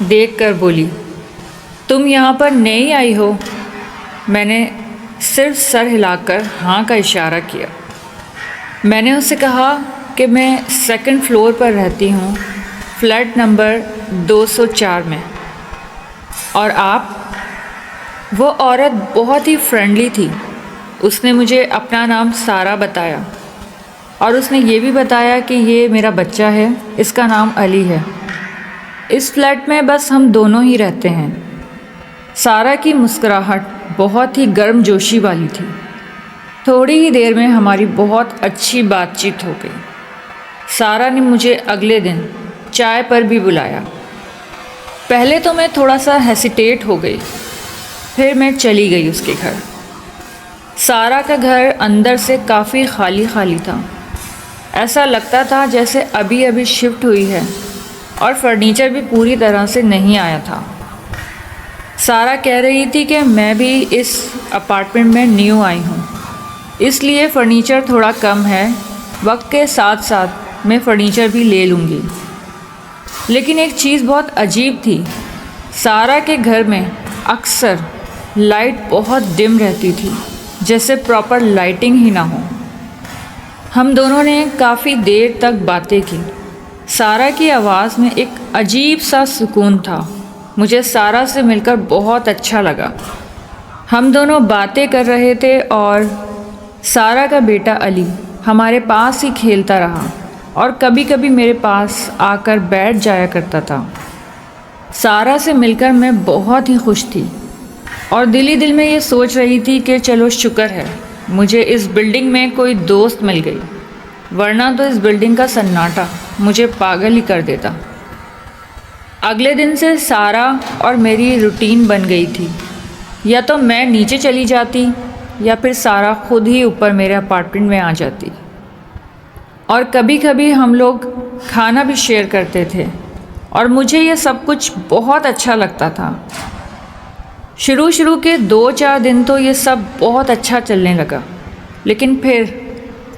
دیکھ کر بولی، تم یہاں پر نئی آئی ہو؟ میں نے صرف سر ہلا کر ہاں کا اشارہ کیا۔ میں نے اس سے کہا کہ میں 2nd فلور پر رہتی ہوں، فلیٹ نمبر 204 میں۔ اور آپ؟ وہ عورت بہت ہی فرینڈلی تھی۔ اس نے مجھے اپنا نام سارہ بتایا، اور اس نے یہ بھی بتایا کہ یہ میرا بچہ ہے، اس کا نام علی ہے۔ اس فلیٹ میں بس ہم دونوں ہی رہتے ہیں۔ سارہ کی مسکراہٹ بہت ہی گرم جوشی والی تھی۔ تھوڑی ہی دیر میں ہماری بہت اچھی بات چیت ہو گئی۔ سارہ نے مجھے اگلے دن چائے پر بھی بلایا۔ پہلے تو میں تھوڑا سا ہیسیٹیٹ ہو گئی، پھر میں چلی گئی اس کے گھر۔ سارہ کا گھر اندر سے کافی خالی خالی تھا۔ ایسا لگتا تھا جیسے ابھی ابھی شفٹ ہوئی ہے، اور فرنیچر بھی پوری طرح سے نہیں آیا تھا۔ سارہ کہہ رہی تھی کہ میں بھی اس اپارٹمنٹ میں نیو آئی ہوں، اس لیے فرنیچر تھوڑا کم ہے، وقت کے ساتھ ساتھ میں فرنیچر بھی لے لوں گی۔ لیکن ایک چیز بہت عجیب تھی، سارہ کے گھر میں اکثر لائٹ بہت ڈم رہتی تھی، جیسے پراپر لائٹنگ ہی نہ ہو۔ ہم دونوں نے کافی دیر تک باتیں کی۔ سارہ کی آواز میں ایک عجیب سا سکون تھا۔ مجھے سارہ سے مل کر بہت اچھا لگا۔ ہم دونوں باتیں کر رہے تھے اور سارہ کا بیٹا علی ہمارے پاس ہی کھیلتا رہا اور کبھی کبھی میرے پاس آ کر بیٹھ جایا کرتا تھا۔ سارہ سے مل کر میں بہت ہی خوش تھی، اور دل ہی دل میں یہ سوچ رہی تھی کہ چلو شکر ہے مجھے اس بلڈنگ میں کوئی دوست مل گئی، ورنہ تو اس بلڈنگ کا سناٹا مجھے پاگل ہی کر دیتا۔ اگلے دن سے سارہ اور میری روٹین بن گئی تھی، یا تو میں نیچے چلی جاتی یا پھر سارہ خود ہی اوپر میرے اپارٹمنٹ میں آ جاتی، اور کبھی کبھی ہم لوگ کھانا بھی شیئر کرتے تھے، اور مجھے یہ سب کچھ بہت اچھا لگتا تھا۔ شروع کے 2-4 دن تو یہ سب بہت اچھا چلنے لگا، لیکن پھر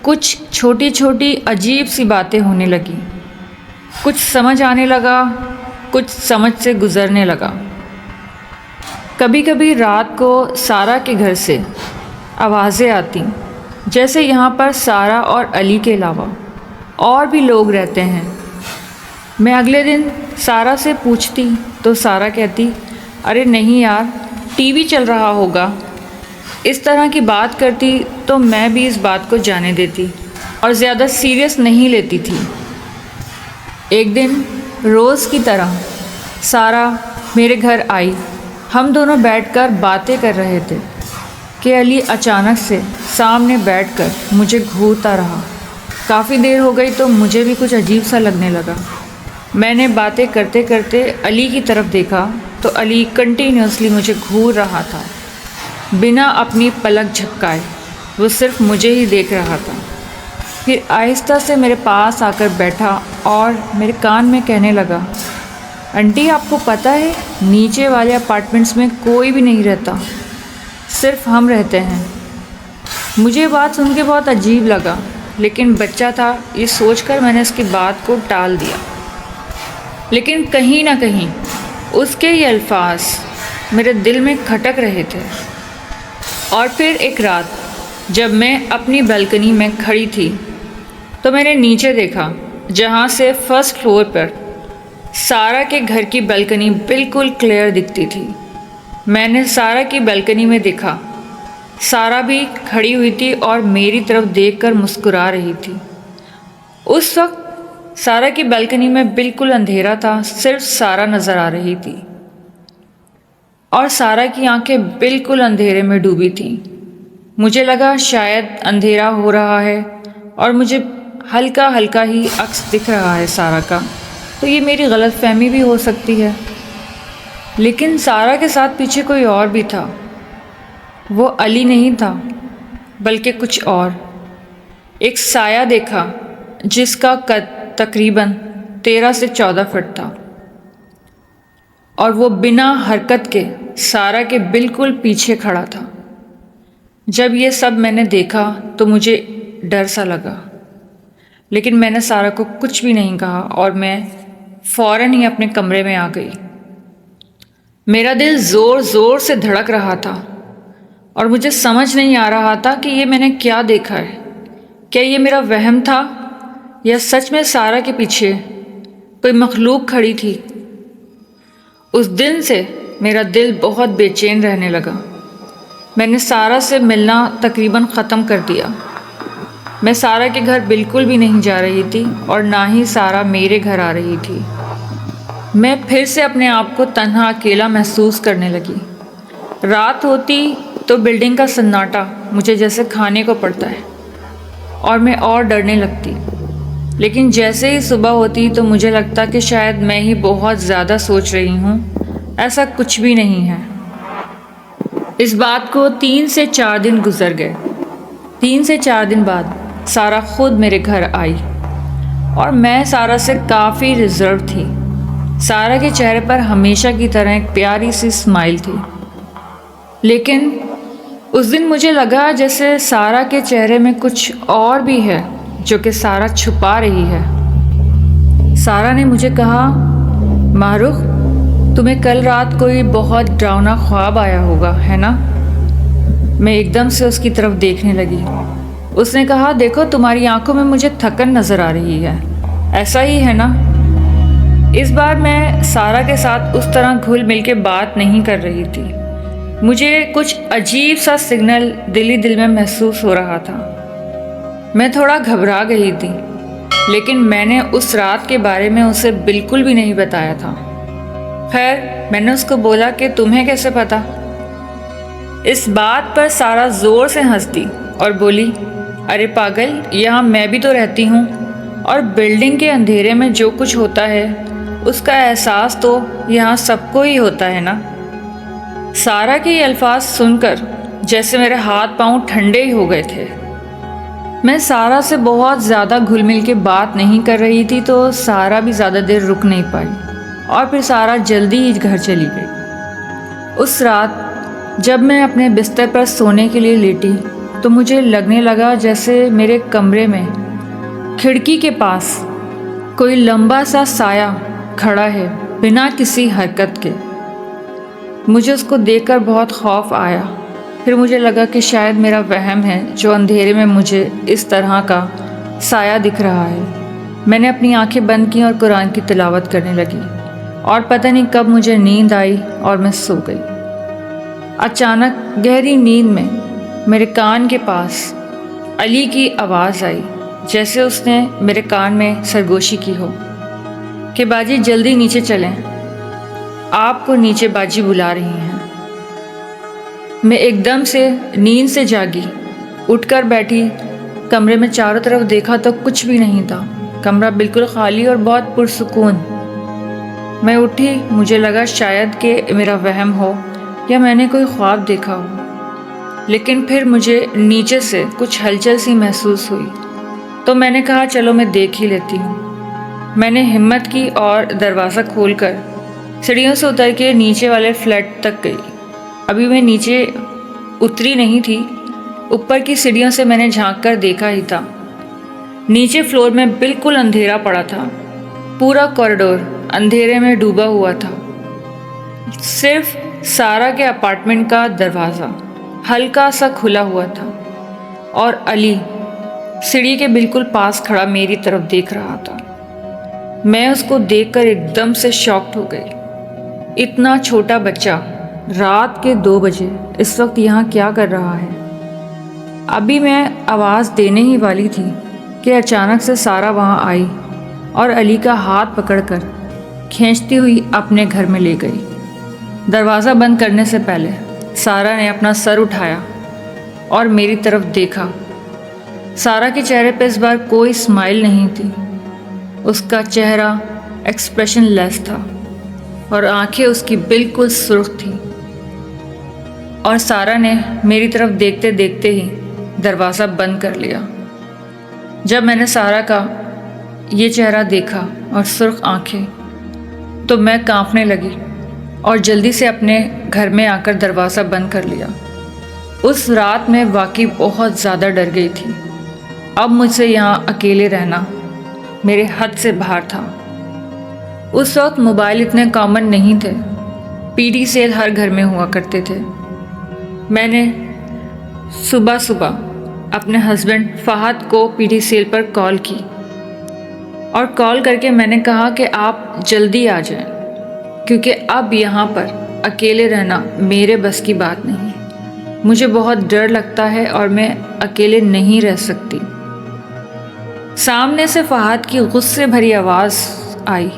کچھ چھوٹی چھوٹی عجیب سی باتیں ہونے لگیں۔ کچھ سمجھ آنے لگا، کچھ سمجھ سے گزرنے لگا۔ کبھی کبھی رات کو سارہ کے گھر سے آوازیں آتی، جیسے یہاں پر سارہ اور علی کے علاوہ اور بھی لوگ رہتے ہیں۔ میں اگلے دن سارہ سے پوچھتی تو سارہ کہتی، ارے نہیں یار، ٹی وی چل رہا ہوگا۔ اس طرح کی بات کرتی تو میں بھی اس بات کو جانے دیتی اور زیادہ سیریس نہیں لیتی تھی۔ ایک دن روز کی طرح سارہ میرے گھر آئی۔ ہم دونوں بیٹھ کر باتیں کر رہے تھے کہ علی اچانک سے سامنے بیٹھ کر مجھے گھورتا رہا۔ کافی دیر ہو گئی تو مجھے بھی کچھ عجیب سا لگنے لگا۔ میں نے باتیں کرتے کرتے علی کی طرف دیکھا تو علی کنٹینیوسلی مجھے گھور رہا تھا، بنا اپنی پلک جھپکائے۔ وہ صرف مجھے ہی دیکھ رہا تھا۔ پھر آہستہ سے میرے پاس آ کر بیٹھا اور میرے کان میں کہنے لگا، آنٹی آپ کو پتہ ہے نیچے والے اپارٹمنٹس میں کوئی بھی نہیں رہتا، صرف ہم رہتے ہیں۔ مجھے بات سن کے بہت عجیب لگا، لیکن بچہ تھا، یہ سوچ کر میں نے اس کی بات کو ٹال دیا۔ لیکن کہیں نہ کہیں اس کے یہ الفاظ میرے دل میں کھٹک رہے تھے۔ اور پھر ایک رات جب میں اپنی بالکنی میں کھڑی تھی تو میں نے نیچے دیکھا، جہاں سے 1st فلور پر سارہ کے گھر کی بالکنی بالکل کلیئر دکھتی تھی۔ میں نے سارہ کی بالکنی میں دیکھا، سارہ بھی کھڑی ہوئی تھی اور میری طرف دیکھ کر مسکرا رہی تھی۔ اس وقت سارہ کی بالکنی میں بالکل اندھیرا تھا، صرف سارہ نظر آ رہی تھی، اور سارہ کی آنکھیں بالکل اندھیرے میں ڈوبی تھیں۔ مجھے لگا شاید اندھیرا ہو رہا ہے اور مجھے ہلکا ہلکا ہی عکس دکھ رہا ہے سارہ کا، تو یہ میری غلط فہمی بھی ہو سکتی ہے۔ لیکن سارہ کے ساتھ پیچھے کوئی اور بھی تھا۔ وہ علی نہیں تھا، بلکہ کچھ اور۔ ایک سایہ دیکھا جس کا قد تقریباً 13 سے 14 فٹ تھا، اور وہ بنا حرکت کے سارہ کے بالکل پیچھے کھڑا تھا۔ جب یہ سب میں نے دیکھا تو مجھے ڈر سا لگا، لیکن میں نے سارہ کو کچھ بھی نہیں کہا اور میں فوراً ہی اپنے کمرے میں آ گئی۔ میرا دل زور زور سے دھڑک رہا تھا اور مجھے سمجھ نہیں آ رہا تھا کہ یہ میں نے کیا دیکھا ہے۔ کیا یہ میرا وہم تھا یا سچ میں سارا کے پیچھے کوئی مخلوق کھڑی تھی؟ اس دن سے میرا دل بہت بے چین رہنے لگا۔ میں نے سارا سے ملنا تقریباً ختم کر دیا۔ میں سارا کے گھر بالکل بھی نہیں جا رہی تھی اور نہ ہی سارا میرے گھر آ رہی تھی۔ میں پھر سے اپنے آپ کو تنہا اکیلا محسوس کرنے لگی۔ رات ہوتی تو بلڈنگ کا سناٹا مجھے جیسے کھانے کو پڑتا ہے اور میں اور ڈرنے لگتی، لیکن جیسے ہی صبح ہوتی تو مجھے لگتا کہ شاید میں ہی بہت زیادہ سوچ رہی ہوں۔ ایسا کچھ بھی نہیں ہے۔ اس بات کو 3 سے 4 دن گزر گئے۔ 3 سے 4 دن بعد سارا خود میرے گھر آئی اور میں سارا سے کافی ریزرو تھی۔ سارا کے چہرے پر ہمیشہ کی طرح ایک پیاری سی اسمائل تھی، لیکن اس دن مجھے لگا جیسے سارا کے چہرے میں کچھ اور بھی ہے جو کہ سارا چھپا رہی ہے۔ سارا نے مجھے کہا، ماہ رخ، تمہیں کل رات کوئی بہت ڈراؤنا خواب آیا ہوگا، ہے نا؟ میں ایک دم سے اس کی طرف دیکھنے لگی۔ اس نے کہا، دیکھو تمہاری آنکھوں میں مجھے تھکن نظر آ رہی ہے، ایسا ہی ہے نا؟ اس بار میں سارا کے ساتھ اس طرح گھل مل کے بات نہیں کر رہی تھی۔ مجھے کچھ عجیب سا سگنل دل میں محسوس ہو رہا تھا۔ میں تھوڑا گھبرا گئی تھی، لیکن میں نے اس رات کے بارے میں اسے بالکل بھی نہیں بتایا تھا۔ خیر، میں نے اس کو بولا کہ تمہیں کیسے پتا؟ اس بات پر سارا زور سے ہنس دی اور بولی، ارے پاگل، یہاں میں بھی تو رہتی ہوں اور بلڈنگ کے اندھیرے میں جو کچھ ہوتا ہے اس کا احساس تو یہاں سب کو ہی ہوتا ہے نا۔ سارا کے یہ الفاظ سن کر جیسے میرے ہاتھ پاؤں ٹھنڈے ہی ہو گئے تھے۔ میں سارا سے بہت زیادہ گھل مل کے بات نہیں کر رہی تھی تو سارا بھی زیادہ دیر رک نہیں پائی اور پھر سارا جلدی ہی گھر چلی گئی۔ اس رات جب میں اپنے بستر پر سونے کے لیے لیٹی تو مجھے لگنے لگا جیسے میرے کمرے میں کھڑکی کے پاس کوئی لمبا سا سایہ کھڑا ہے بنا کسی حرکت کے۔ مجھے اس کو دیکھ کر بہت خوف آیا۔ پھر مجھے لگا کہ شاید میرا وہم ہے جو اندھیرے میں مجھے اس طرح کا سایہ دکھ رہا ہے۔ میں نے اپنی آنکھیں بند کیں اور قرآن کی تلاوت کرنے لگی اور پتہ نہیں کب مجھے نیند آئی اور میں سو گئی۔ اچانک گہری نیند میں میرے کان کے پاس علی کی آواز آئی، جیسے اس نے میرے کان میں سرگوشی کی ہو کہ باجی جلدی نیچے چلیں، آپ کو نیچے باجی بلا رہی ہیں۔ میں ایک دم سے نیند سے جاگی، اٹھ کر بیٹھی، کمرے میں چاروں طرف دیکھا تو کچھ بھی نہیں تھا۔ کمرہ بالکل خالی اور بہت پرسکون۔ میں اٹھی، مجھے لگا شاید کہ میرا وہم ہو یا میں نے کوئی خواب دیکھا ہو، لیکن پھر مجھے نیچے سے کچھ ہلچل سی محسوس ہوئی تو میں نے کہا چلو میں دیکھ ہی لیتی ہوں۔ میں نے ہمت کی اور دروازہ کھول کر سیڑھیوں سے اتر کے نیچے والے فلیٹ تک گئی۔ ابھی میں نیچے اتری نہیں تھی، اوپر کی سیڑھیوں سے میں نے جھانک کر دیکھا ہی تھا۔ نیچے فلور میں بالکل اندھیرا پڑا تھا، پورا کوریڈور اندھیرے میں ڈوبا ہوا تھا۔ صرف سارا کے اپارٹمنٹ کا دروازہ ہلکا سا کھلا ہوا تھا اور علی سیڑھی کے بالکل پاس کھڑا میری طرف دیکھ رہا تھا۔ میں اس کو دیکھ کر ایک دم سے شاکڈ ہو گئی۔ اتنا چھوٹا بچہ رات کے 2 بجے اس وقت یہاں کیا کر رہا ہے؟ ابھی میں آواز دینے ہی والی تھی کہ اچانک سے سارا وہاں آئی اور علی کا ہاتھ پکڑ کر کھینچتی ہوئی اپنے گھر میں لے گئی۔ دروازہ بند کرنے سے پہلے سارا نے اپنا سر اٹھایا اور میری طرف دیکھا۔ سارا کے چہرے پہ اس بار کوئی اسمائل نہیں تھی، اس کا چہرہ ایکسپریشن لیس تھا اور آنکھیں اس کی بالکل سرخ تھیں، اور سارا نے میری طرف دیکھتے دیکھتے ہی دروازہ بند کر لیا۔ جب میں نے سارا کا یہ چہرہ دیکھا اور سرخ آنکھیں تو میں کانپنے لگی اور جلدی سے اپنے گھر میں آ کر دروازہ بند کر لیا۔ اس رات میں واقعی بہت زیادہ ڈر گئی تھی۔ اب مجھ سے یہاں اکیلے رہنا میرے حد سے باہر تھا۔ اس وقت موبائل اتنے کامن نہیں تھے پی ٹی سیل ہر گھر میں ہوا کرتے تھے۔ میں نے صبح صبح اپنے ہسبینڈ فہد کو پی ٹی سیل پر کال کی اور کال کر کے میں نے کہا کہ آپ جلدی آ جائیں، کیونکہ اب یہاں پر اکیلے رہنا میرے بس کی بات نہیں، مجھے بہت ڈر لگتا ہے اور میں اکیلے نہیں رہ سکتی۔ سامنے سے فہد کی غصے بھری آواز آئی۔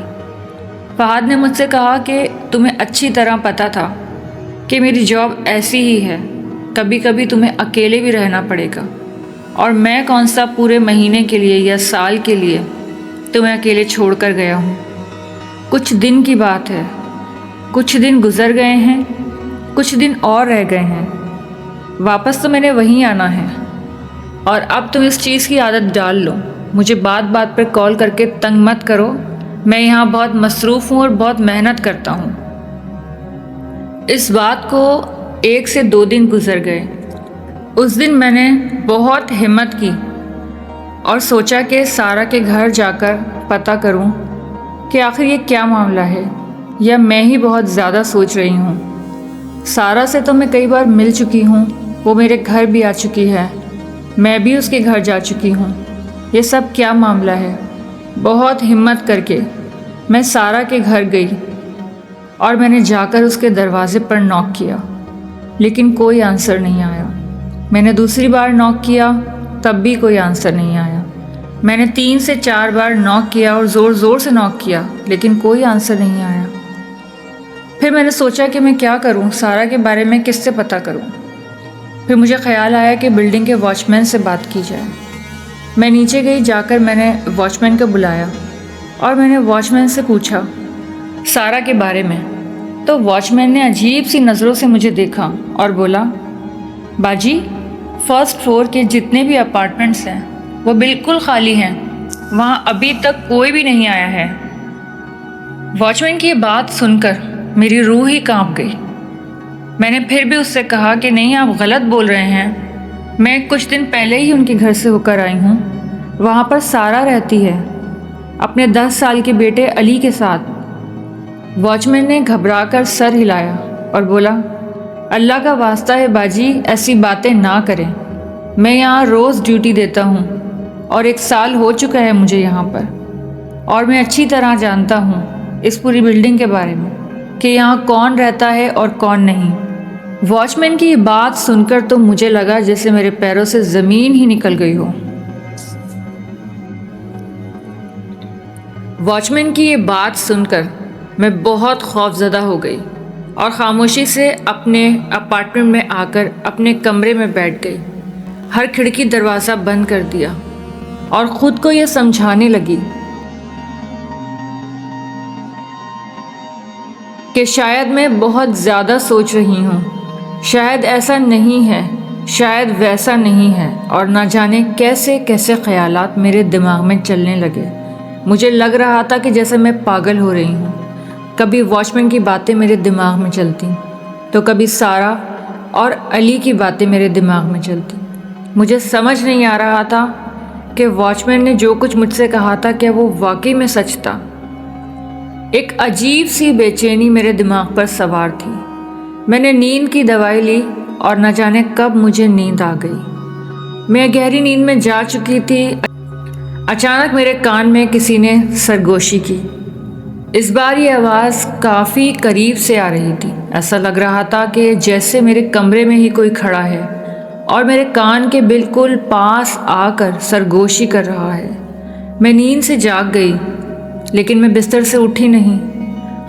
فہد نے مجھ سے کہا کہ تمہیں اچھی طرح پتہ تھا کہ میری جاب ایسی ہی ہے، کبھی کبھی تمہیں اکیلے بھی رہنا پڑے گا، اور میں کون سا پورے مہینے کے لیے یا سال کے لیے تمہیں اکیلے چھوڑ کر گیا ہوں۔ کچھ دن کی بات ہے، کچھ دن گزر گئے ہیں، کچھ دن اور رہ گئے ہیں، واپس تو میں نے وہیں آنا ہے، اور اب تم اس چیز کی عادت ڈال لو، مجھے بات بات پر کال کر کے تنگ مت کرو، میں یہاں بہت مصروف ہوں اور بہت محنت کرتا ہوں۔ اس بات کو 1 سے 2 دن گزر گئے۔ اس دن میں نے بہت ہمت کی اور سوچا کہ سارا کے گھر جا کر پتہ کروں کہ آخر یہ کیا معاملہ ہے، یا میں ہی بہت زیادہ سوچ رہی ہوں۔ سارا سے تو میں کئی بار مل چکی ہوں، وہ میرے گھر بھی آ چکی ہے، میں بھی اس کے گھر جا چکی ہوں، یہ سب کیا معاملہ ہے؟ بہت ہمت کر کے میں سارا کے گھر گئی اور میں نے جا کر اس کے دروازے پر ناک کیا، لیکن کوئی آنسر نہیں آیا۔ میں نے دوسری بار ناک کیا، تب بھی کوئی آنسر نہیں آیا۔ میں نے 3 سے 4 بار ناک کیا اور زور زور سے ناک کیا، لیکن کوئی آنسر نہیں آیا۔ پھر میں نے سوچا کہ میں کیا کروں، سارا کے بارے میں کس سے پتہ کروں۔ پھر مجھے خیال آیا کہ بلڈنگ کے واچ مین سے بات کی جائے۔ میں نیچے گئی، جا کر میں نے واچ مین کو بلایا اور میں نے واچ مین سے پوچھا سارا کے بارے میں۔ تو واچ مین نے عجیب سی نظروں سے مجھے دیکھا اور بولا، باجی، فرسٹ فلور کے جتنے بھی اپارٹمنٹس ہیں وہ بالکل خالی ہیں، وہاں ابھی تک کوئی بھی نہیں آیا ہے۔ واچ مین کی یہ بات سن کر میری روح ہی کانپ گئی۔ میں نے پھر بھی اس سے کہا کہ نہیں، آپ غلط بول رہے ہیں، میں کچھ دن پہلے ہی ان کے گھر سے ہو کر آئی ہوں، وہاں پر سارا رہتی ہے اپنے 10 سال کے بیٹے علی کے ساتھ۔ واچ مین نے گھبرا کر سر ہلایا اور بولا، اللہ کا واسطہ ہے باجی، ایسی باتیں نہ کریں، میں یہاں روز ڈیوٹی دیتا ہوں اور 1 سال ہو چکا ہے مجھے یہاں پر، اور میں اچھی طرح جانتا ہوں اس پوری بلڈنگ کے بارے میں کہ یہاں کون رہتا ہے اور کون نہیں۔ واچ مین کی یہ بات سن کر تو مجھے لگا جیسے میرے پیروں سے زمین ہی نکل گئی ہو۔ واچ مین کی یہ بات سن کر میں بہت خوفزدہ ہو گئی اور خاموشی سے اپنے اپارٹمنٹ میں آ کر اپنے کمرے میں بیٹھ گئی، ہر کھڑکی دروازہ بند کر دیا اور خود کو یہ سمجھانے لگی کہ شاید میں بہت زیادہ سوچ رہی ہوں، شاید ایسا نہیں ہے، شاید ویسا نہیں ہے، اور نہ جانے کیسے کیسے خیالات میرے دماغ میں چلنے لگے۔ مجھے لگ رہا تھا کہ جیسے میں پاگل ہو رہی ہوں۔ کبھی واچ مین کی باتیں میرے دماغ میں چلتی تو کبھی سارا اور علی کی باتیں میرے دماغ میں چلتی۔ مجھے سمجھ نہیں آ رہا تھا کہ واچ مین نے جو کچھ مجھ سے کہا تھا کیا وہ واقعی میں سچ تھا۔ ایک عجیب سی بے چینی میرے دماغ پر سوار تھی۔ میں نے نیند کی دوائی لی اور نہ جانے کب مجھے نیند آ گئی۔ میں گہری نیند میں جا چکی تھی، اچانک میرے کان میں کسی نے سرگوشی کی۔ اس بار یہ آواز کافی قریب سے آ رہی تھی، ایسا لگ رہا تھا کہ جیسے میرے کمرے میں ہی کوئی کھڑا ہے اور میرے کان کے بالکل پاس آ کر سرگوشی کر رہا ہے۔ میں نیند سے جاگ گئی، لیکن میں بستر سے اٹھی نہیں،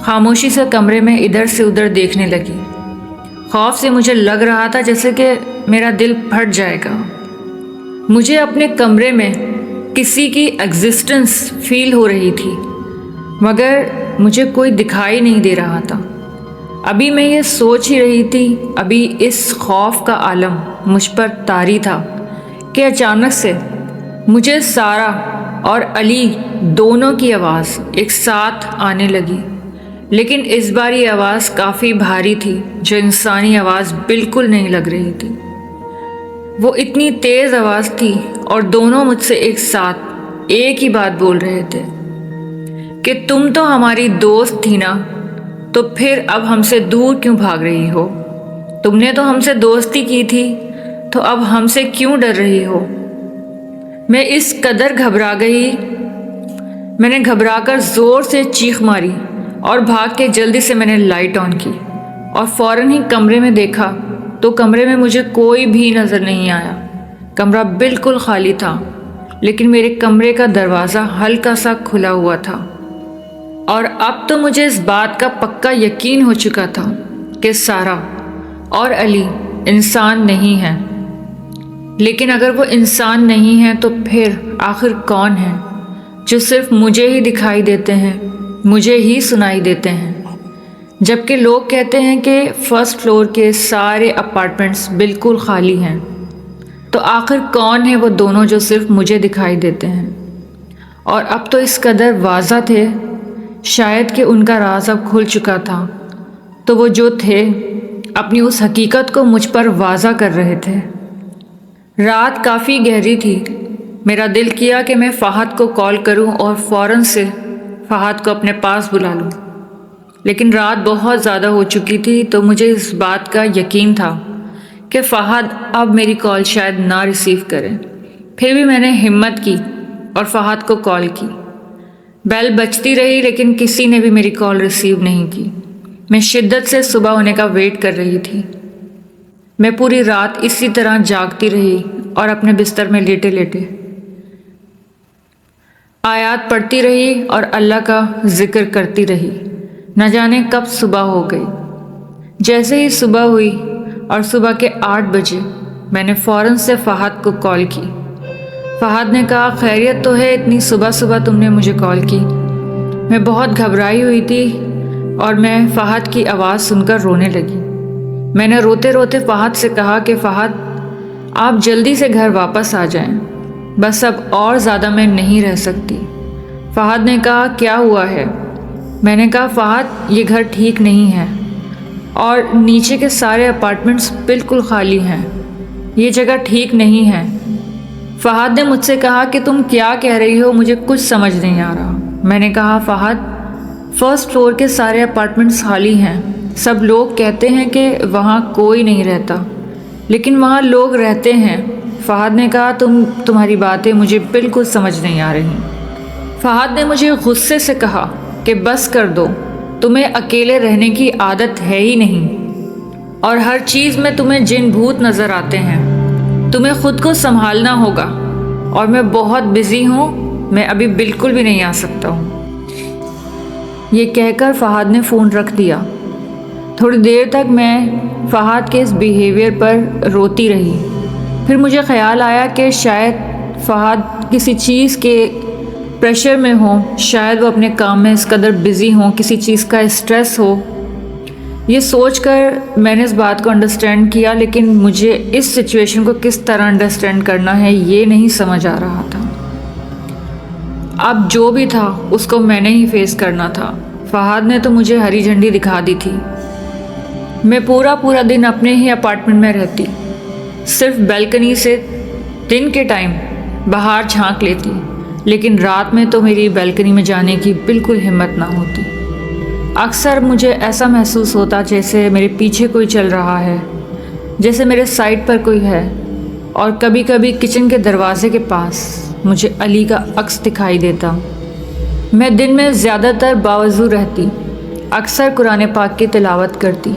خاموشی سے کمرے میں ادھر سے ادھر دیکھنے لگی۔ خوف سے مجھے لگ رہا تھا جیسے کہ میرا دل پھٹ جائے گا۔ مجھے اپنے کمرے میں کسی کی ایگزسٹنس فیل ہو رہی تھی، مگر مجھے کوئی دکھائی نہیں دے رہا تھا۔ ابھی میں یہ سوچ ہی رہی تھی، ابھی اس خوف کا عالم مجھ پر طاری تھا کہ اچانک سے مجھے سارا اور علی دونوں کی آواز ایک ساتھ آنے لگی، لیکن اس بار یہ آواز کافی بھاری تھی، جو انسانی آواز بالکل نہیں لگ رہی تھی۔ وہ اتنی تیز آواز تھی اور دونوں مجھ سے ایک ساتھ ایک ہی بات بول رہے تھے کہ تم تو ہماری دوست تھی نا، تو پھر اب ہم سے دور کیوں بھاگ رہی ہو؟ تم نے تو ہم سے دوستی کی تھی، تو اب ہم سے کیوں ڈر رہی ہو؟ میں اس قدر گھبرا گئی، میں نے گھبرا کر زور سے چیخ ماری اور بھاگ کے جلدی سے میں نے لائٹ آن کی اور فوراً ہی کمرے میں دیکھا تو کمرے میں مجھے کوئی بھی نظر نہیں آیا۔ کمرہ بالکل خالی تھا، لیکن میرے کمرے کا دروازہ ہلکا سا کھلا ہوا تھا، اور اب تو مجھے اس بات کا پکا یقین ہو چکا تھا کہ سارہ اور علی انسان نہیں ہیں۔ لیکن اگر وہ انسان نہیں ہیں تو پھر آخر کون ہیں جو صرف مجھے ہی دکھائی دیتے ہیں، مجھے ہی سنائی دیتے ہیں، جبکہ لوگ کہتے ہیں کہ فرسٹ فلور کے سارے اپارٹمنٹس بالکل خالی ہیں؟ تو آخر کون ہیں وہ دونوں جو صرف مجھے دکھائی دیتے ہیں؟ اور اب تو اس قدر واضح تھے، شاید کہ ان کا راز اب کھل چکا تھا، تو وہ جو تھے اپنی اس حقیقت کو مجھ پر واضح کر رہے تھے۔ رات کافی گہری تھی، میرا دل کیا کہ میں فہد کو کال کروں اور فوراً سے فہد کو اپنے پاس بلا لوں، لیکن رات بہت زیادہ ہو چکی تھی تو مجھے اس بات کا یقین تھا کہ فہد اب میری کال شاید نہ ریسیو کرے۔ پھر بھی میں نے ہمت کی اور فہد کو کال کی۔ بیل بجتی رہی لیکن کسی نے بھی میری کال ریسیو نہیں کی۔ میں شدت سے صبح ہونے کا ویٹ کر رہی تھی۔ میں پوری رات اسی طرح جاگتی رہی اور اپنے بستر میں لیٹے لیٹے آیات پڑھتی رہی اور اللہ کا ذکر کرتی رہی۔ نہ جانے کب صبح ہو گئی۔ جیسے ہی صبح ہوئی اور صبح کے 8 بجے میں نے فوراً سے فہد کو کال کی۔ فہد نے کہا، خیریت تو ہے؟ اتنی صبح صبح تم نے مجھے کال کی؟ میں بہت گھبرائی ہوئی تھی اور میں فہد کی آواز سن کر رونے لگی۔ میں نے روتے روتے فہد سے کہا کہ فہد، آپ جلدی سے گھر واپس آ جائیں، بس اب اور زیادہ میں نہیں رہ سکتی۔ فہد نے کہا، کیا ہوا ہے؟ میں نے کہا، فہد یہ گھر ٹھیک نہیں ہے اور نیچے کے سارے اپارٹمنٹس بالکل خالی ہیں، یہ جگہ ٹھیک نہیں ہے۔ فہد نے مجھ سے کہا کہ تم کیا کہہ رہی ہو، مجھے کچھ سمجھ نہیں آ رہا۔ میں نے کہا، فہد، فرسٹ فلور کے سارے اپارٹمنٹس خالی ہیں، سب لوگ کہتے ہیں کہ وہاں کوئی نہیں رہتا، لیکن وہاں لوگ رہتے ہیں۔ فہد نے کہا، تمہاری باتیں مجھے بالکل سمجھ نہیں آ رہی۔ فہد نے مجھے غصے سے کہا کہ بس کر دو، تمہیں اکیلے رہنے کی عادت ہے ہی نہیں، اور ہر چیز میں تمہیں جن بھوت نظر آتے ہیں، تمہیں خود کو سنبھالنا ہوگا، اور میں بہت بزی ہوں، میں ابھی بالکل بھی نہیں آ سکتا ہوں۔ یہ کہہ کر فہد نے فون رکھ دیا۔ تھوڑی دیر تک میں فہد کے اس بیہیویئر پر روتی رہی۔ پھر مجھے خیال آیا کہ شاید فہد کسی چیز کے پریشر میں ہوں، شاید وہ اپنے کام میں اس قدر بزی ہوں، کسی چیز کا اسٹریس ہو۔ یہ سوچ کر میں نے اس بات کو انڈرسٹینڈ کیا، لیکن مجھے اس سچویشن کو کس طرح انڈرسٹینڈ کرنا ہے یہ نہیں سمجھ آ رہا تھا۔ اب جو بھی تھا اس کو میں نے ہی فیس کرنا تھا۔ فہد نے تو مجھے ہری جھنڈی دکھا دی تھی۔ میں پورا دن اپنے ہی اپارٹمنٹ میں رہتی، صرف بیلکنی سے دن کے ٹائم باہر جھانک لیتی، لیکن رات میں تو میری بیلکنی میں جانے کی بالکل ہمت نہ ہوتی۔ اکثر مجھے ایسا محسوس ہوتا جیسے میرے پیچھے کوئی چل رہا ہے، جیسے میرے سائڈ پر کوئی ہے، اور کبھی کبھی کچن کے دروازے کے پاس مجھے علی کا عکس دکھائی دیتا۔ میں دن میں زیادہ تر باوضو رہتی، اکثر قرآن پاک کی تلاوت کرتی،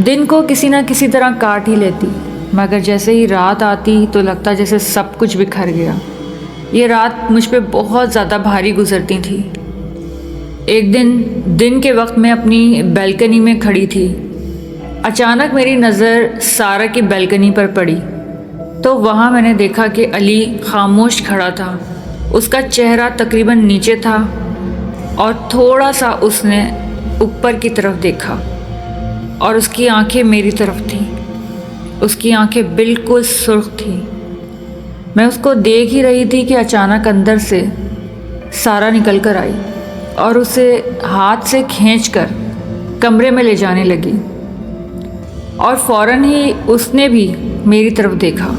دن کو کسی نہ کسی طرح کاٹ ہی لیتی، مگر جیسے ہی رات آتی تو لگتا جیسے سب کچھ بکھر گیا۔ یہ رات مجھ پہ بہت زیادہ بھاری گزرتی تھی۔ ایک دن کے وقت میں اپنی بیلکنی میں کھڑی تھی، اچانک میری نظر سارہ کی بیلکنی پر پڑی تو وہاں میں نے دیکھا کہ علی خاموش کھڑا تھا۔ اس کا چہرہ تقریباً نیچے تھا اور تھوڑا سا اس نے اوپر کی طرف دیکھا، اور اس کی آنکھیں میری طرف تھیں۔ اس کی آنکھیں بالکل سرخ تھیں۔ میں اس کو دیکھ ہی رہی تھی کہ اچانک اندر سے سارہ نکل کر آئی اور اسے ہاتھ سے کھینچ کر کمرے میں لے جانے لگی، اور فوراً ہی اس نے بھی میری طرف دیکھا،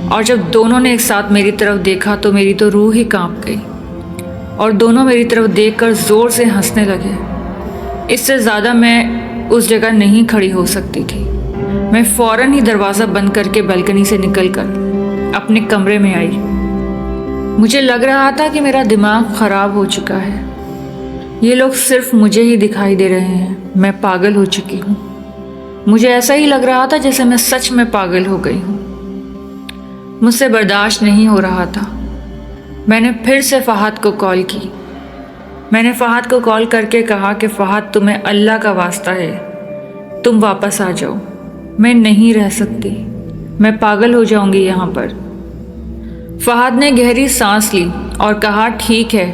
اور جب دونوں نے ایک ساتھ میری طرف دیکھا تو میری تو روح ہی کانپ گئی، اور دونوں میری طرف دیکھ کر زور سے ہنسنے لگے۔ اس سے زیادہ میں اس جگہ نہیں کھڑی ہو سکتی تھی۔ میں فوراً ہی دروازہ بند کر کے بالکنی سے نکل کر اپنے کمرے میں آئی۔ مجھے لگ رہا تھا کہ میرا دماغ خراب ہو چکا ہے۔ یہ لوگ صرف مجھے ہی دکھائی دے رہے ہیں، میں پاگل ہو چکی ہوں۔ مجھے ایسا ہی لگ رہا تھا جیسے میں سچ میں پاگل ہو گئی ہوں۔ مجھ سے برداشت نہیں ہو رہا تھا۔ میں نے پھر سے فہد کو کال کی۔ میں نے فہد کو کال کر کے کہا کہ فہد، تمہیں اللہ کا واسطہ ہے، تم واپس آ جاؤ، میں نہیں رہ سکتی، میں پاگل ہو جاؤں گی یہاں پر۔ فہد نے گہری سانس لی اور کہا ٹھیک ہے،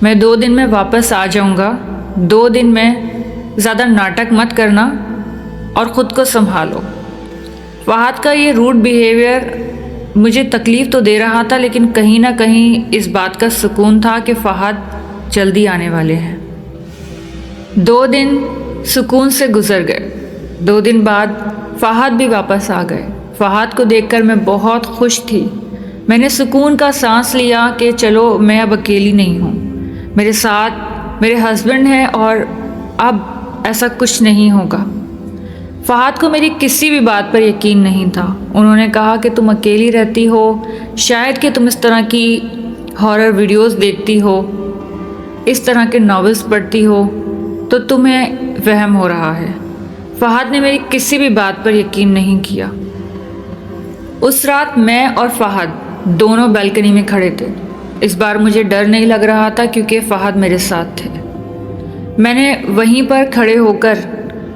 میں 2 دن میں واپس آ جاؤں گا، 2 دن میں زیادہ ناٹک مت کرنا اور خود کو سنبھالو۔ فہد کا یہ روڈ بیہیویئر مجھے تکلیف تو دے رہا تھا، لیکن کہیں نہ کہیں اس بات کا سکون تھا کہ فہد جلدی آنے والے ہیں۔ 2 دن سکون سے گزر گئے۔ 2 دن بعد فہد بھی واپس آ گئے۔ فہد کو دیکھ کر میں بہت خوش تھی۔ میں نے سکون کا سانس لیا کہ چلو میں اب اکیلی نہیں ہوں، میرے ساتھ میرے ہسبینڈ ہیں اور اب ایسا کچھ نہیں ہوگا۔ فہد کو میری کسی بھی بات پر یقین نہیں تھا۔ انہوں نے کہا کہ تم اکیلی رہتی ہو، شاید کہ تم اس طرح کی ہارر ویڈیوز دیکھتی ہو، اس طرح کے ناولز پڑھتی ہو، تو تمہیں وہم ہو رہا ہے۔ فہد نے میری کسی بھی بات پر یقین نہیں کیا۔ اس رات میں اور فہد دونوں بالکنی میں کھڑے تھے۔ اس بار مجھے ڈر نہیں لگ رہا تھا کیونکہ فہد میرے ساتھ تھے۔ میں نے وہیں پر کھڑے ہو کر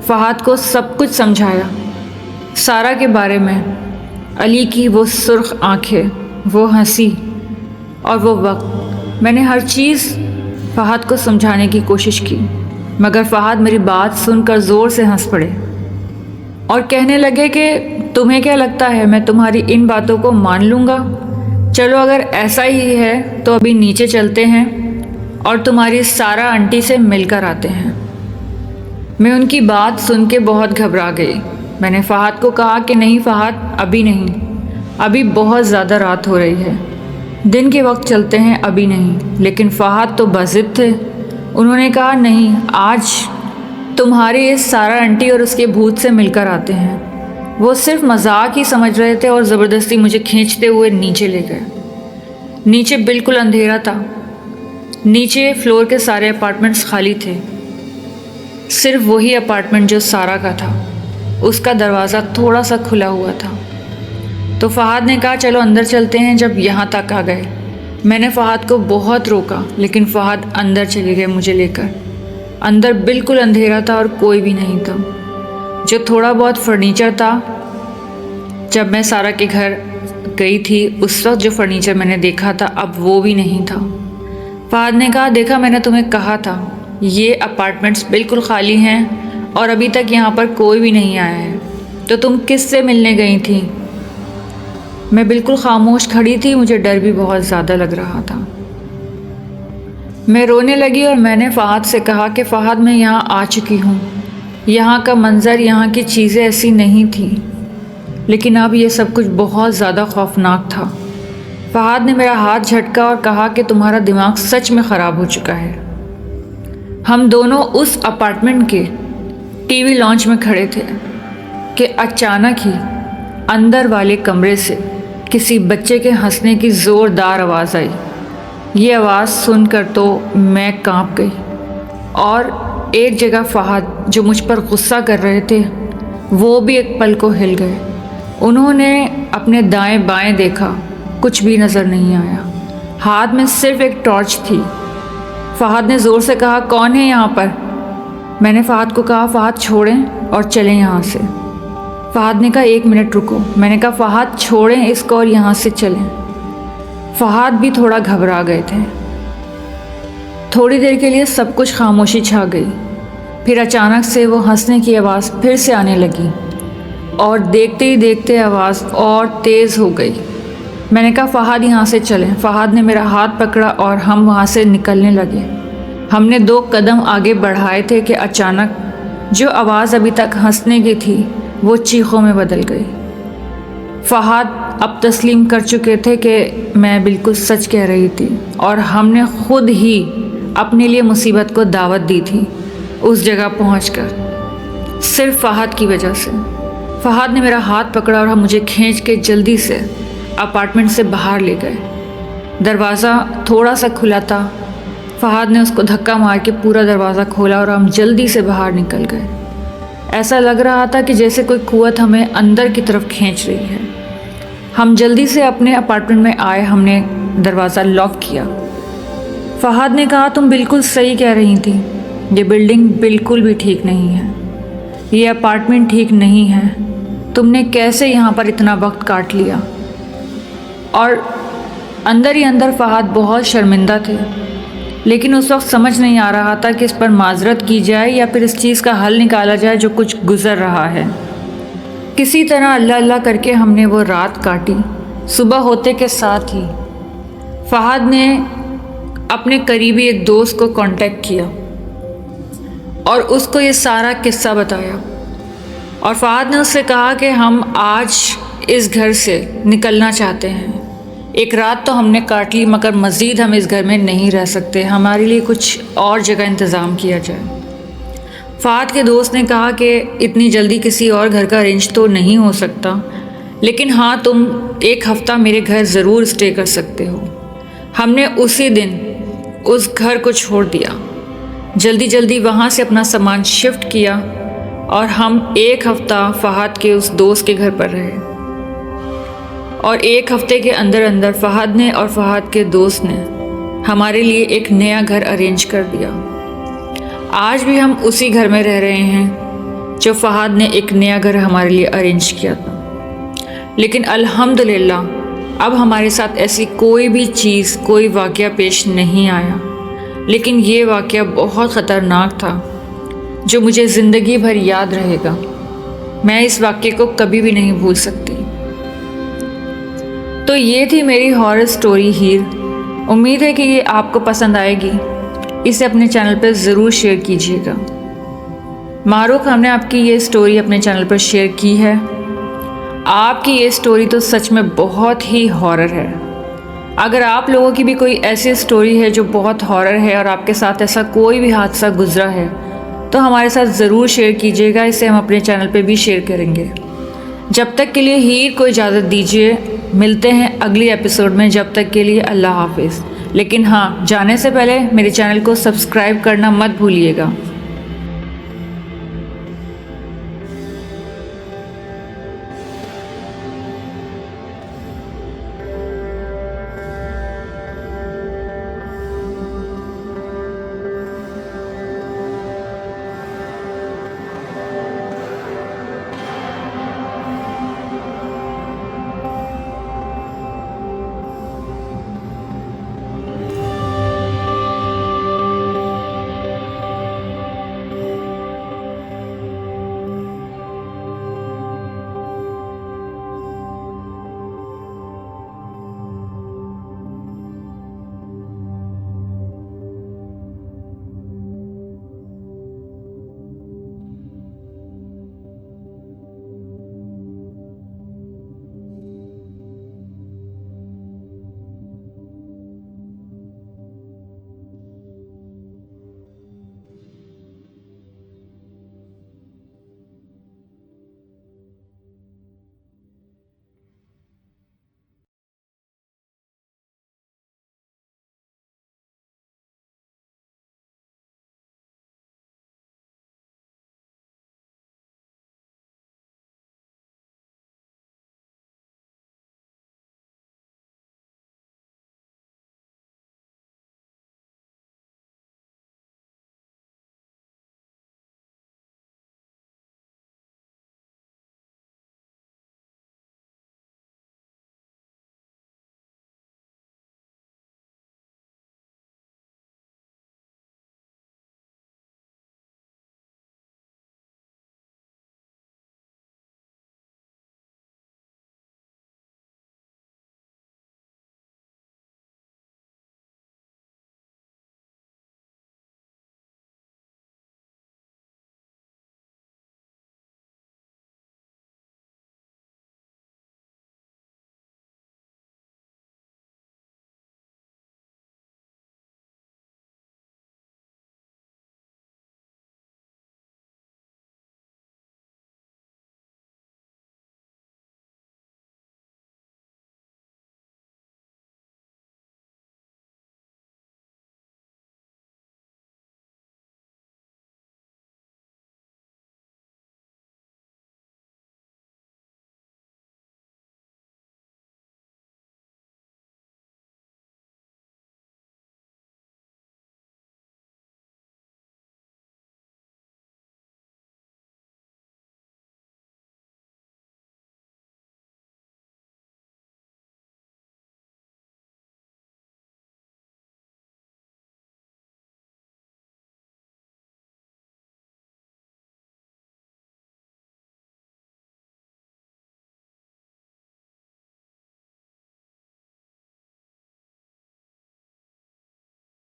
فہد کو سب کچھ سمجھایا، سارا کے بارے میں، علی کی وہ سرخ آنکھیں، وہ ہنسی اور وہ وقت۔ میں نے ہر چیز فہد کو سمجھانے کی کوشش کی، مگر فہد میری بات سن کر زور سے ہنس پڑے اور کہنے لگے کہ تمہیں کیا لگتا ہے میں تمہاری ان باتوں کو مان لوں گا؟ چلو اگر ایسا ہی ہے تو ابھی نیچے چلتے ہیں اور تمہاری سارا آنٹی سے مل کر آتے ہیں۔ میں ان کی بات سن کے بہت گھبرا گئی۔ میں نے فہد کو کہا کہ نہیں فہد، ابھی نہیں، ابھی بہت زیادہ رات ہو رہی ہے، دن کے وقت چلتے ہیں، ابھی نہیں۔ لیکن فہد تو بضد تھے۔ انہوں نے کہا نہیں، آج تمہاری اس سارا آنٹی اور اس کے بھوت سے مل کر آتے ہیں۔ وہ صرف مذاق ہی سمجھ رہے تھے اور زبردستی مجھے کھینچتے ہوئے نیچے لے گئے۔ نیچے بالکل اندھیرا تھا۔ نیچے فلور کے سارے اپارٹمنٹس خالی تھے، صرف وہی اپارٹمنٹ جو سارا کا تھا، اس کا دروازہ تھوڑا سا کھلا ہوا تھا۔ تو فہد نے کہا چلو اندر چلتے ہیں۔ جب یہاں تک آ گئے میں نے فہد کو بہت روکا، لیکن فہد اندر چلے گئے مجھے لے کر۔ اندر بالکل اندھیرا تھا اور کوئی بھی نہیں تھا۔ جو تھوڑا بہت فرنیچر تھا، جب میں سارا کے گھر گئی تھی اس وقت جو فرنیچر میں نے دیکھا تھا، اب وہ بھی نہیں تھا۔ فہد نے کہا دیکھا میں نے تمہیں کہا تھا، یہ اپارٹمنٹس بالکل خالی ہیں اور ابھی تک یہاں پر کوئی بھی نہیں آیا ہے، تو تم کس سے ملنے گئی تھی؟ میں بالکل خاموش کھڑی تھی، مجھے ڈر بھی بہت زیادہ لگ رہا تھا۔ میں رونے لگی اور میں نے فہد سے کہا کہ فہد میں یہاں آ چکی ہوں، یہاں کا منظر، یہاں کی چیزیں ایسی نہیں تھیں، لیکن اب یہ سب کچھ بہت زیادہ خوفناک تھا۔ فہد نے میرا ہاتھ جھٹکا اور کہا کہ تمہارا دماغ سچ میں خراب ہو چکا ہے۔ ہم دونوں اس اپارٹمنٹ کے ٹی وی لانچ میں کھڑے تھے کہ اچانک ہی اندر والے کمرے سے کسی بچے کے ہنسنے کی زوردار آواز آئی۔ یہ آواز سن کر تو میں کانپ گئی اور ایک جگہ فہد جو مجھ پر غصہ کر رہے تھے وہ بھی ایک پل کو ہل گئے۔ انہوں نے اپنے دائیں بائیں دیکھا، کچھ بھی نظر نہیں آیا، ہاتھ میں صرف ایک ٹارچ تھی۔ فہد نے زور سے کہا کون ہے یہاں پر؟ میں نے فہد کو کہا فہد چھوڑیں اور چلیں یہاں سے۔ فہد نے کہا 1 منٹ رکو۔ میں نے کہا فہد چھوڑیں اس کو اور یہاں سے چلیں۔ فہد بھی تھوڑا گھبرا گئے تھے۔ تھوڑی دیر کے لیے سب کچھ خاموشی چھا گئی، پھر اچانک سے وہ ہنسنے کی آواز پھر سے آنے لگی اور دیکھتے ہی دیکھتے آواز اور تیز ہو گئی۔ میں نے کہا فہد یہاں سے چلیں۔ فہد نے میرا ہاتھ پکڑا اور ہم وہاں سے نکلنے لگے۔ ہم نے 2 قدم آگے بڑھائے تھے کہ اچانک جو آواز ابھی تک ہنسنے کی تھی وہ چیخوں میں بدل گئی۔ فہد اب تسلیم کر چکے تھے کہ میں بالکل سچ کہہ رہی تھی اور ہم نے خود ہی اپنے لیے مصیبت کو دعوت دی تھی۔ اس جگہ پہنچ کر، صرف فہد کی وجہ سے۔ فہد نے میرا ہاتھ پکڑا اور ہم مجھے کھینچ کے جلدی سے اپارٹمنٹ سے باہر لے گئے۔ دروازہ تھوڑا سا کھلا تھا، فہد نے اس کو دھکا مار کے پورا دروازہ کھولا اور ہم جلدی سے باہر نکل گئے۔ ایسا لگ رہا تھا کہ جیسے کوئی قوت ہمیں اندر کی طرف کھینچ رہی ہے۔ ہم جلدی سے اپنے اپارٹمنٹ میں آئے، ہم نے دروازہ لاک کیا۔ فہد نے کہا تم بالکل صحیح کہہ رہی تھی، یہ بلڈنگ بالکل بھی ٹھیک نہیں ہے، یہ اپارٹمنٹ ٹھیک نہیں ہے، تم نے کیسے یہاں پر اتنا وقت کاٹ لیا؟ اور اندر ہی اندر فہد بہت شرمندہ تھے، لیکن اس وقت سمجھ نہیں آ رہا تھا کہ اس پر معذرت کی جائے یا پھر اس چیز کا حل نکالا جائے جو کچھ گزر رہا ہے۔ کسی طرح اللہ اللہ کر کے ہم نے وہ رات کاٹی۔ صبح ہوتے کے ساتھ ہی فہد نے اپنے قریبی ایک دوست کو کانٹیکٹ کیا اور اس کو یہ سارا قصہ بتایا، اور فہد نے اس سے کہا کہ ہم آج اس گھر سے نکلنا چاہتے ہیں۔ ایک رات تو ہم نے کاٹ لی، مگر مزید ہم اس گھر میں نہیں رہ سکتے، ہمارے لیے کچھ اور جگہ انتظام کیا جائے۔ فہد کے دوست نے کہا کہ اتنی جلدی کسی اور گھر کا ارینج تو نہیں ہو سکتا، لیکن ہاں تم ایک ہفتہ میرے گھر ضرور اسٹے کر سکتے ہو۔ ہم نے اسی دن اس گھر کو چھوڑ دیا، جلدی جلدی وہاں سے اپنا سامان شفٹ کیا، اور ہم ایک ہفتہ فہد کے اس دوست کے گھر پر رہے، اور ایک ہفتے کے اندر اندر فہد نے اور فہد کے دوست نے ہمارے لیے ایک نیا گھر ارینج کر دیا۔ آج بھی ہم اسی گھر میں رہ رہے ہیں جو فہد نے ایک نیا گھر ہمارے لیے ارینج کیا تھا، لیکن الحمدللہ اب ہمارے ساتھ ایسی کوئی بھی چیز، کوئی واقعہ پیش نہیں آیا، لیکن یہ واقعہ بہت خطرناک تھا جو مجھے زندگی بھر یاد رہے گا۔ میں اس واقعے کو کبھی بھی نہیں بھول سکتی۔ تو یہ تھی میری ہارر سٹوری ہیر۔ امید ہے کہ یہ آپ کو پسند آئے گی، اسے اپنے چینل پر ضرور شیئر کیجیے گا۔ معروف، ہم نے آپ کی یہ سٹوری اپنے چینل پر شیئر کی ہے۔ آپ کی یہ سٹوری تو سچ میں بہت ہی ہارر ہے۔ اگر آپ لوگوں کی بھی کوئی ایسی سٹوری ہے جو بہت ہارر ہے اور آپ کے ساتھ ایسا کوئی بھی حادثہ گزرا ہے تو ہمارے ساتھ ضرور شیئر کیجیے گا، اسے ہم اپنے چینل پہ بھی شیئر کریں گے۔ جب تک کے لیے ہیر کو اجازت دیجیے، ملتے ہیں اگلی ایپیسوڈ میں، جب تک کے لیے اللہ حافظ۔ لیکن ہاں، جانے سے پہلے میرے چینل کو سبسکرائب کرنا مت بھولیے گا۔